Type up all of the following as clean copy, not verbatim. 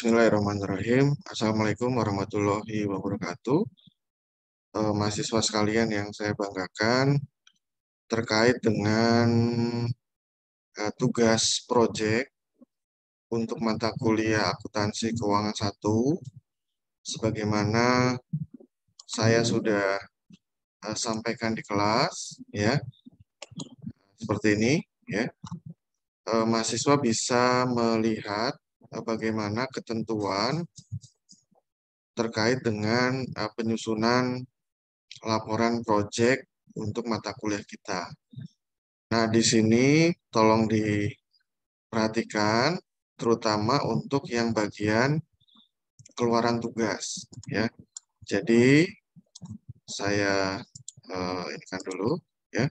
Bismillahirrahmanirrahim. Assalamualaikum warahmatullahi wabarakatuh. Mahasiswa sekalian yang saya banggakan, terkait dengan tugas proyek untuk mata kuliah akuntansi keuangan 1, sebagaimana saya sudah sampaikan di kelas, ya, seperti ini, ya. Mahasiswa bisa melihat bagaimana ketentuan terkait dengan penyusunan laporan proyek untuk mata kuliah kita. Nah, di sini tolong diperhatikan, terutama untuk yang bagian keluaran tugas, ya. Jadi saya ini kan dulu, ya.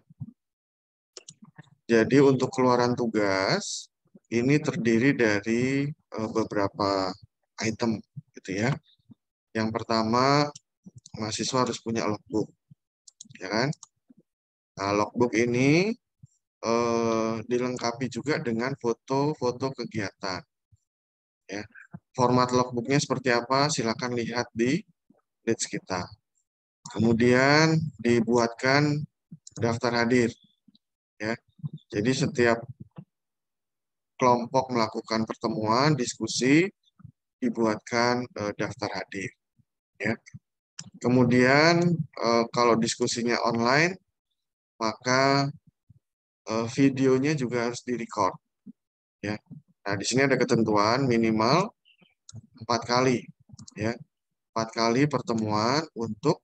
Jadi untuk keluaran tugas ini terdiri dari beberapa item, gitu ya. Yang pertama, mahasiswa harus punya logbook, ya kan? Nah, logbook ini dilengkapi juga dengan foto-foto kegiatan. Ya. Format logbooknya seperti apa? Silakan lihat di page kita. Kemudian dibuatkan daftar hadir. Ya. Jadi setiap kelompok melakukan pertemuan, diskusi, dibuatkan daftar hadir. Ya. Kemudian kalau diskusinya online, maka videonya juga harus direcord. Ya. Nah, di sini ada ketentuan minimal 4 kali, ya, 4 kali pertemuan untuk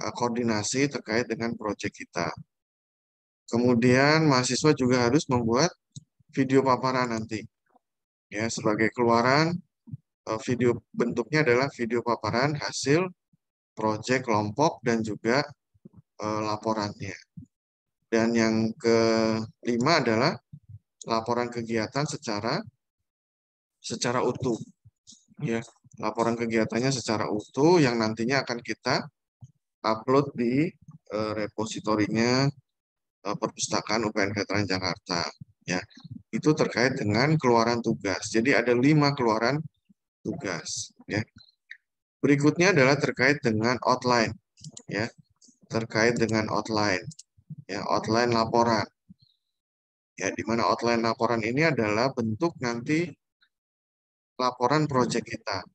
koordinasi terkait dengan proyek kita. Kemudian mahasiswa juga harus membuat video paparan nanti, ya, sebagai keluaran. Video bentuknya adalah video paparan hasil proyek kelompok dan juga laporannya. Dan yang kelima adalah laporan kegiatan secara utuh, ya, laporan kegiatannya secara utuh yang nantinya akan kita upload di repositorinya Perpustakaan UPN Veteran Jakarta. Ya, itu terkait dengan keluaran tugas. Jadi ada 5 keluaran tugas. Ya. Berikutnya adalah terkait dengan outline. Ya, terkait dengan outline. Ya, outline laporan. Ya, di mana outline laporan ini adalah bentuk nanti laporan proyek kita.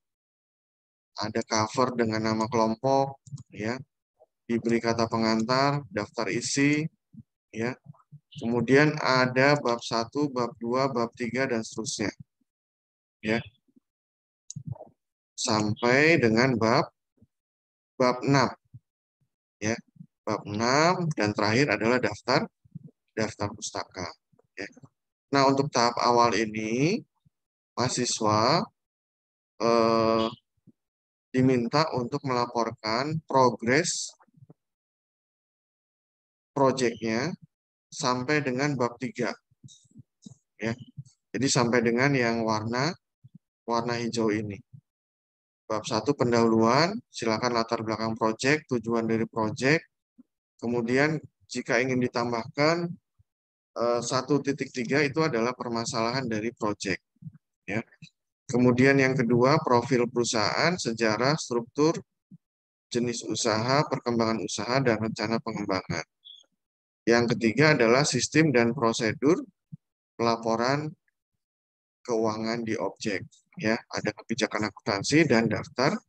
Ada cover dengan nama kelompok, ya, diberi kata pengantar, daftar isi, ya. Kemudian ada bab 1, bab 2, bab 3, dan seterusnya. Ya. Sampai dengan bab 6. Ya. Bab 6 dan terakhir adalah daftar pustaka. Ya. Nah, untuk tahap awal ini, mahasiswa eh, diminta untuk melaporkan progres proyeknya sampai dengan bab 3. Ya. Jadi sampai dengan yang warna hijau ini. Bab 1 pendahuluan, silakan latar belakang proyek, tujuan dari proyek. Kemudian jika ingin ditambahkan 1.3 itu adalah permasalahan dari proyek. Ya. Kemudian yang kedua, profil perusahaan, sejarah, struktur, jenis usaha, perkembangan usaha, dan rencana pengembangan. Yang ketiga adalah sistem dan prosedur pelaporan keuangan di objek. Ya, ada kebijakan akuntansi dan daftar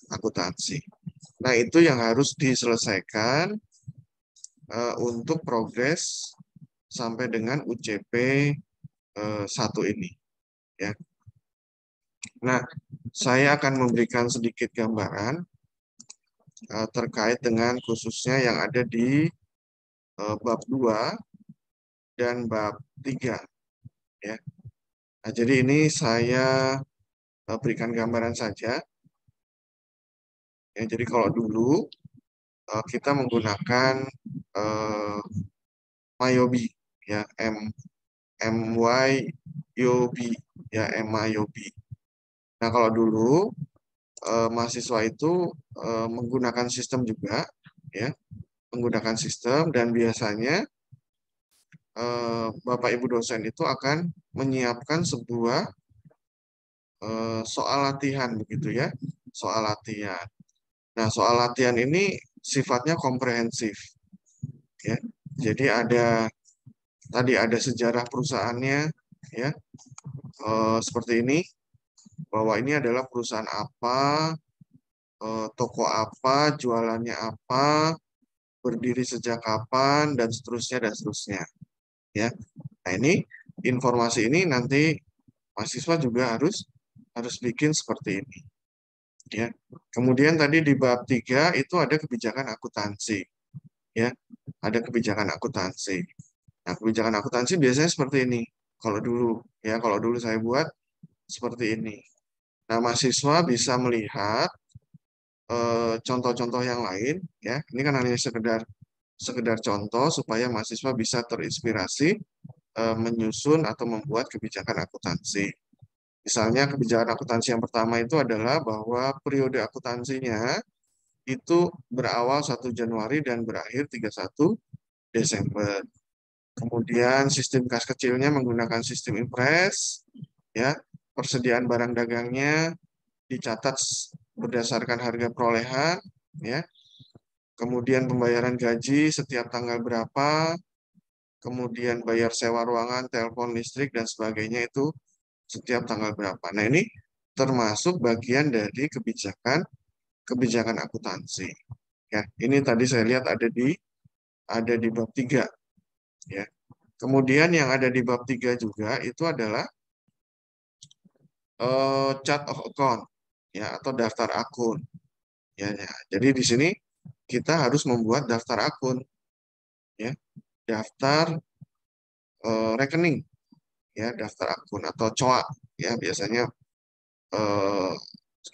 akuntansi. Nah, itu yang harus diselesaikan untuk progres sampai dengan UCP 1 ini. Ya. Nah, saya akan memberikan sedikit gambaran terkait dengan khususnya yang ada di bab 2 dan bab 3. Ya. Nah, jadi ini saya berikan gambaran saja. Ya, jadi kalau dulu kita menggunakan Mayobi, ya, MYOB, ya, MYOB. Nah, kalau dulu mahasiswa itu menggunakan sistem juga, ya, menggunakan sistem, dan biasanya Bapak Ibu dosen itu akan menyiapkan sebuah soal latihan begitu ya, soal latihan. Nah, soal latihan ini sifatnya komprehensif ya. Jadi tadi ada sejarah perusahaannya ya, seperti ini, bahwa ini adalah perusahaan apa, toko apa, jualannya apa, berdiri sejak kapan, dan seterusnya dan seterusnya ya. Nah, ini informasi ini nanti mahasiswa juga harus bikin seperti ini ya. Kemudian tadi di bab 3 itu ada kebijakan akuntansi ya. Ada kebijakan akuntansi. Nah, kebijakan akuntansi biasanya seperti ini. Kalau dulu saya buat seperti ini. Nah, mahasiswa bisa melihat contoh-contoh yang lain ya. Ini kan hanya sekedar sekedar contoh supaya mahasiswa bisa terinspirasi menyusun atau membuat kebijakan akuntansi. Misalnya kebijakan akuntansi yang pertama itu adalah bahwa periode akuntansinya itu berawal 1 Januari dan berakhir 31 Desember. Kemudian sistem kas kecilnya menggunakan sistem impres, ya. Persediaan barang dagangnya dicatat berdasarkan harga perolehan, ya. Kemudian pembayaran gaji setiap tanggal berapa, kemudian bayar sewa ruangan, telepon, listrik dan sebagainya itu setiap tanggal berapa. Nah, ini termasuk bagian dari kebijakan akuntansi. Ya, ini tadi saya lihat ada di bab 3, ya. Kemudian yang ada di bab 3 juga itu adalah chart of account ya, atau daftar akun ya, ya. Jadi di sini kita harus membuat daftar akun ya, daftar rekening ya, daftar akun atau COA ya, biasanya eh,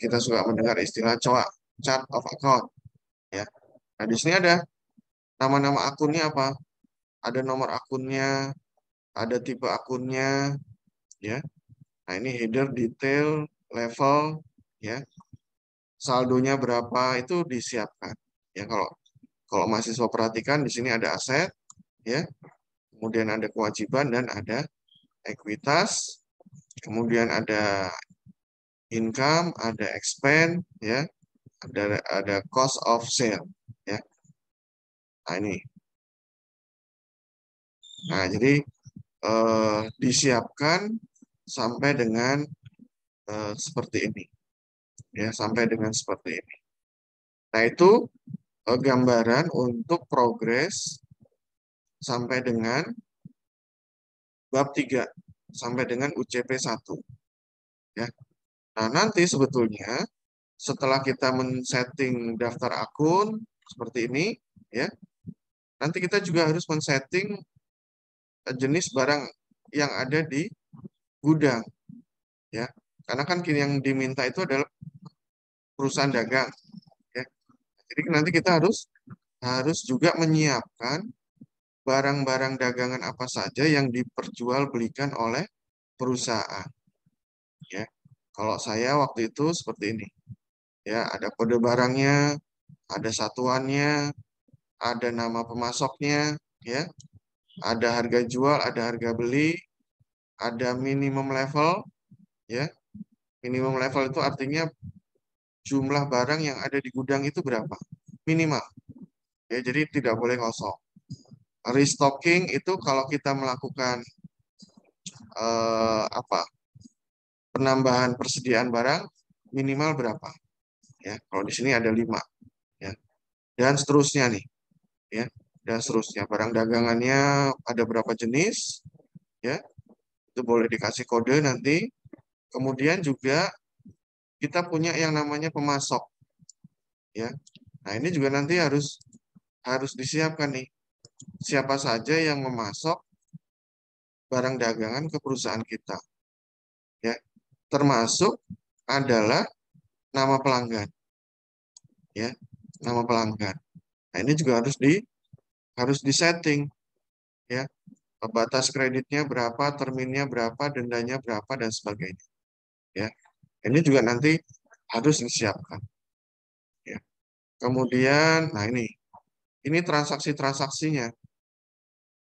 kita suka mendengar istilah COA, chart of account ya. Nah, di sini ada nama-nama akunnya apa? Ada nomor akunnya, ada tipe akunnya ya. Nah, ini header, detail, level ya. Saldonya berapa itu disiapkan. Ya, kalau kalau mahasiswa perhatikan di sini ada aset ya, kemudian ada kewajiban dan ada ekuitas, kemudian ada income, ada expense ya, ada cost of sale ya. Nah, ini. Nah, jadi disiapkan sampai dengan seperti ini ya, sampai dengan seperti ini. Nah, itu gambaran untuk progres sampai dengan bab 3 sampai dengan UCP 1 ya. Nah, nanti sebetulnya setelah kita men-setting daftar akun seperti ini ya, nanti kita juga harus men-setting jenis barang yang ada di gudang ya. Karena kan yang diminta itu adalah perusahaan dagang ya. Jadi nanti kita harus harus juga menyiapkan barang-barang dagangan apa saja yang diperjualbelikan oleh perusahaan ya. Kalau saya waktu itu seperti ini ya, ada kode barangnya, ada satuannya, ada nama pemasoknya ya, ada harga jual, ada harga beli, ada minimum level ya. Minimum level itu artinya jumlah barang yang ada di gudang itu berapa minimal ya, jadi tidak boleh kosong. Restocking itu kalau kita melakukan apa, penambahan persediaan barang minimal berapa ya. Kalau di sini ada 5 ya, dan seterusnya nih ya, dan seterusnya. Barang dagangannya ada berapa jenis ya, itu boleh dikasih kode nanti. Kemudian juga kita punya yang namanya pemasok ya. Nah, ini juga nanti harus harus disiapkan nih, siapa saja yang memasok barang dagangan ke perusahaan kita ya, termasuk adalah nama pelanggan ya, nama pelanggan. Nah, ini juga harus disetting ya, batas kreditnya berapa, terminnya berapa, dendanya berapa dan sebagainya ya. Ini juga nanti harus disiapkan ya. Kemudian nah, ini transaksi-transaksinya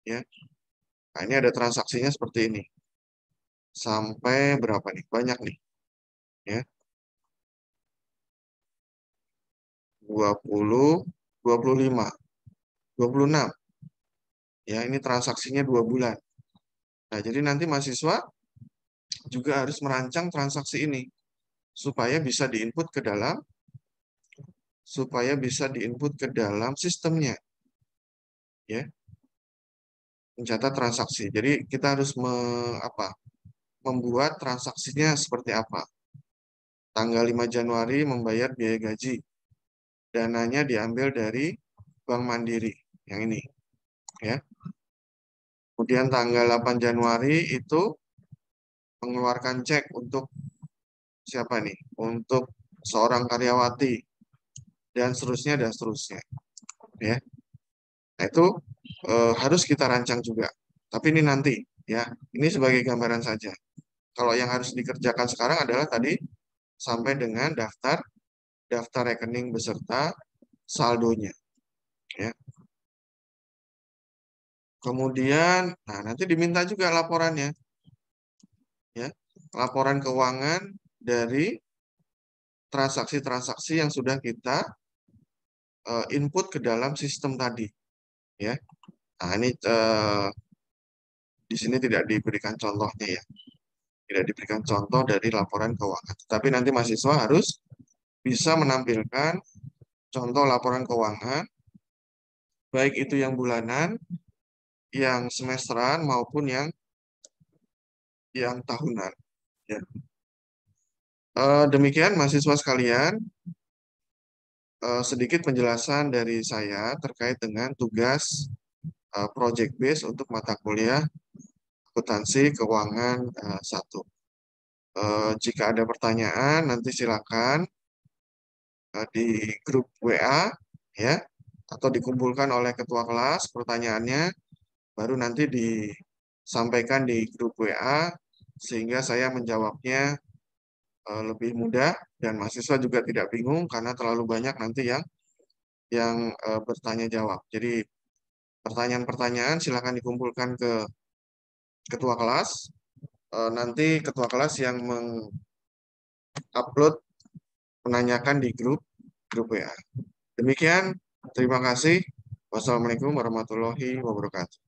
ya. Nah, ini ada transaksinya seperti ini sampai berapa nih, banyak nih Ya, 20, 25, 26. Ya, ini transaksinya 2 bulan. Nah, jadi nanti mahasiswa juga harus merancang transaksi ini supaya bisa diinput ke dalam sistemnya, ya, mencatat transaksi. Jadi kita harus membuat transaksinya seperti apa. Tanggal 5 Januari membayar biaya gaji. Dananya diambil dari Bank Mandiri yang ini, ya. Kemudian tanggal 8 Januari itu mengeluarkan cek untuk siapa nih? Untuk seorang karyawati dan seterusnya, ya. Nah, itu harus kita rancang juga. Tapi ini nanti, ya. Ini sebagai gambaran saja. Kalau yang harus dikerjakan sekarang adalah tadi sampai dengan daftar daftar rekening beserta saldonya, ya. Kemudian, nah nanti diminta juga laporannya, ya. Laporan keuangan dari transaksi-transaksi yang sudah kita input ke dalam sistem tadi, ya. Nah, ini di sini tidak diberikan contohnya, ya. Tidak diberikan contoh dari laporan keuangan. Tapi nanti mahasiswa harus bisa menampilkan contoh laporan keuangan, baik itu yang bulanan, yang semesteran, maupun yang tahunan. Ya. Demikian mahasiswa sekalian, sedikit penjelasan dari saya terkait dengan tugas project base untuk mata kuliah akuntansi keuangan 1. Jika ada pertanyaan, nanti silakan di grup WA, ya, atau dikumpulkan oleh ketua kelas pertanyaannya, baru nanti disampaikan di grup WA sehingga saya menjawabnya lebih mudah dan mahasiswa juga tidak bingung karena terlalu banyak nanti yang bertanya jawab. Jadi pertanyaan-pertanyaan silakan dikumpulkan ke ketua kelas. Nanti ketua kelas yang mengupload menanyakan di grup WA. Demikian, terima kasih. Wassalamualaikum warahmatullahi wabarakatuh.